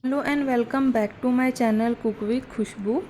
Hello and welcome back to my channel cook with Khushbu.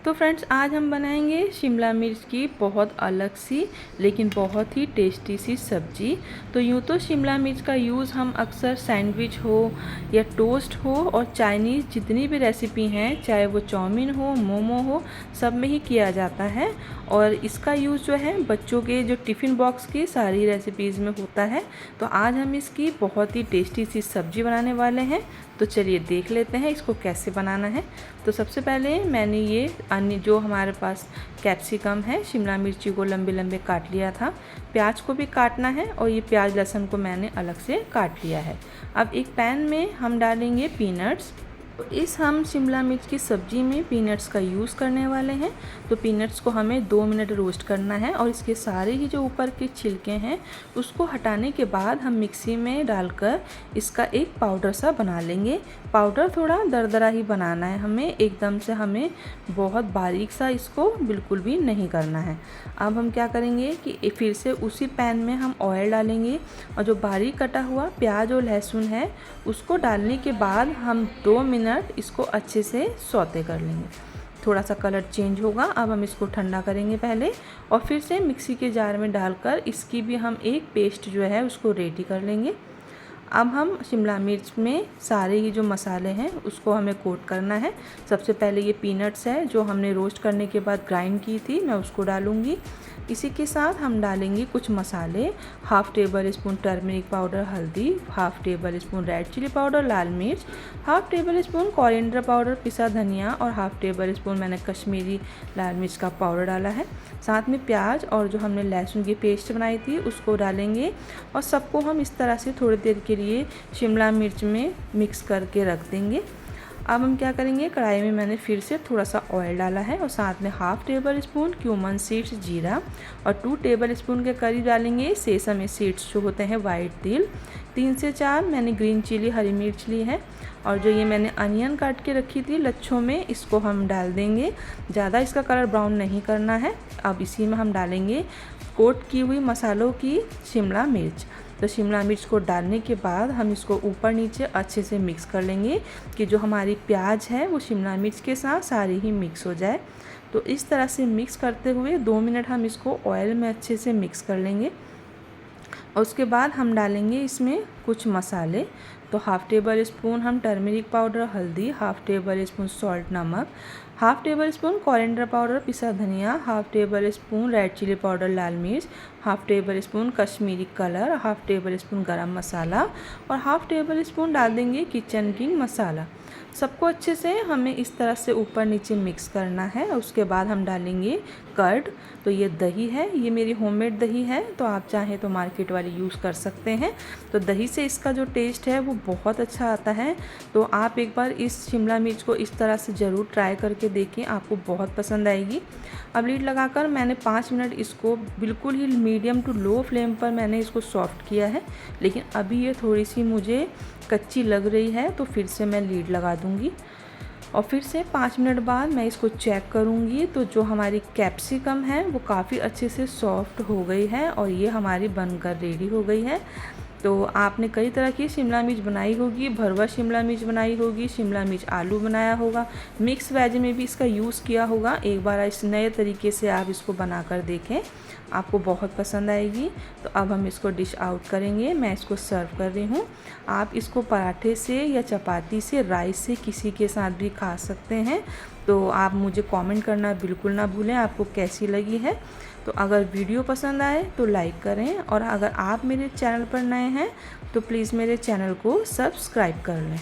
तो friends, आज हम बनाएंगे शिमला मिर्च की बहुत अलग सी लेकिन बहुत ही टेस्टी सी सब्जी। तो यूँ तो शिमला मिर्च का यूज़ हम अक्सर सैंडविच हो या टोस्ट हो और चाइनीज़ जितनी भी रेसिपी हैं, चाहे वो चाउमीन हो, मोमो हो, सब में ही किया जाता है। और इसका यूज़ जो है बच्चों के जो टिफ़िन बॉक्स की सारी रेसिपीज़ में होता है। तो आज हम इसकी बहुत ही टेस्टी सी सब्जी बनाने वाले हैं। तो चलिए देख लेते हैं इसको कैसे बनाना है। तो सबसे पहले मैंने ये अन्य जो हमारे पास कैप्सिकम है, शिमला मिर्ची को लंबे लंबे काट लिया था। प्याज को भी काटना है और ये प्याज लहसुन को मैंने अलग से काट लिया है। अब एक पैन में हम डालेंगे पीनट्स। तो इस हम शिमला मिर्च की सब्ज़ी में पीनट्स का यूज़ करने वाले हैं। तो पीनट्स को हमें 2 मिनट रोस्ट करना है और इसके सारे ही जो ऊपर के छिलके हैं उसको हटाने के बाद हम मिक्सी में डालकर इसका एक पाउडर सा बना लेंगे। पाउडर थोड़ा दरदरा ही बनाना है हमें, एकदम से हमें बहुत बारीक सा इसको बिल्कुल भी नहीं करना है। अब हम क्या करेंगे कि फिर से उसी पैन में हम ऑयल डालेंगे और जो बारीक कटा हुआ प्याज और लहसुन है उसको डालने के बाद हम 2 मिनट इसको अच्छे से सौते कर लेंगे। थोड़ा सा कलर चेंज होगा। अब हम इसको ठंडा करेंगे पहले और फिर से मिक्सी के जार में डालकर इसकी भी हम एक पेस्ट जो है उसको रेडी कर लेंगे। अब हम शिमला मिर्च में सारे ही जो मसाले हैं उसको हमें कोट करना है। सबसे पहले ये पीनट्स है जो हमने रोस्ट करने के बाद ग्राइंड की थी, मैं उसको डालूंगी। इसी के साथ हम डालेंगे कुछ मसाले, half tablespoon turmeric powder हल्दी, half tablespoon red chilli powder लाल मिर्च, half tablespoon coriander powder पिसा धनिया और हाफ़ टेबल स्पून मैंने कश्मीरी लाल मिर्च का पाउडर डाला है। साथ में प्याज और जो हमने लहसुन की पेस्ट बनाई थी उसको डालेंगे और सबको हम इस तरह से थोड़ी देर के लिए शिमला मिर्च में मिक्स करके रख देंगे। अब हम क्या करेंगे, कढ़ाई में मैंने फिर से थोड़ा सा ऑयल डाला है और साथ में half table spoon cumin seeds जीरा और 2 टेबल स्पून के करीब डालेंगे सेसम सीड्स जो होते हैं वाइट तिल। 3 से 4 मैंने ग्रीन चिली हरी मिर्च ली है और जो ये मैंने अनियन काट के रखी थी लच्छों में, इसको हम डाल देंगे। ज़्यादा इसका कलर ब्राउन नहीं करना है। अब इसी में हम डालेंगे कोट की हुई मसालों की शिमला मिर्च। तो शिमला मिर्च को डालने के बाद हम इसको ऊपर नीचे अच्छे से मिक्स कर लेंगे कि जो हमारी प्याज है वो शिमला मिर्च के साथ सारी ही मिक्स हो जाए। तो इस तरह से मिक्स करते हुए 2 मिनट हम इसको ऑयल में अच्छे से मिक्स कर लेंगे और उसके बाद हम डालेंगे इसमें कुछ मसाले। तो हाफ़ टेबल स्पून हम टर्मरिक पाउडर हल्दी, हाफ़ टेबल स्पून सॉल्ट नमक, half tablespoon coriander powder पिसा धनिया, half tablespoon red chilli powder लाल मिर्च, half tablespoon Kashmiri colour, half tablespoon garam masala और हाफ़ टेबल स्पून डाल देंगे किचन किंग मसाला। सबको अच्छे से हमें इस तरह से ऊपर नीचे मिक्स करना है। उसके बाद हम डालेंगे कर्ड। तो ये दही है, ये मेरी होममेड दही है, तो आप चाहें तो मार्केट वाली यूज़ कर सकते हैं। तो दही से इसका जो टेस्ट है वो बहुत अच्छा आता है। तो आप एक बार इस शिमला मिर्च को इस तरह से ज़रूर ट्राई करके देखें, आपको बहुत पसंद आएगी। अब लीड लगाकर मैंने 5 मिनट इसको बिल्कुल ही मीडियम टू लो फ्लेम पर मैंने इसको सॉफ्ट किया है, लेकिन अभी ये थोड़ी सी मुझे कच्ची लग रही है तो फिर से मैं लीड लगा दूँगी और फिर से 5 मिनट बाद मैं इसको चेक करूँगी। तो जो हमारी कैप्सिकम है वो काफ़ी अच्छे से सॉफ्ट हो गई है और ये हमारी बनकर रेडी हो गई है। तो आपने कई तरह की शिमला मिर्च बनाई होगी, भरवा शिमला मिर्च बनाई होगी, शिमला मिर्च आलू बनाया होगा, मिक्स वेज में भी इसका यूज़ किया होगा। एक बार इस नए तरीके से आप इसको बनाकर देखें, आपको बहुत पसंद आएगी। तो अब हम इसको डिश आउट करेंगे। मैं इसको सर्व कर रही हूँ। आप इसको पराठे से या चपाती से, राइस से, किसी के साथ भी खा सकते हैं। तो आप मुझे कमेंट करना बिल्कुल ना भूलें आपको कैसी लगी है। तो अगर वीडियो पसंद आए तो लाइक करें और अगर आप मेरे चैनल पर नए हैं तो प्लीज़ मेरे चैनल को सब्सक्राइब कर लें।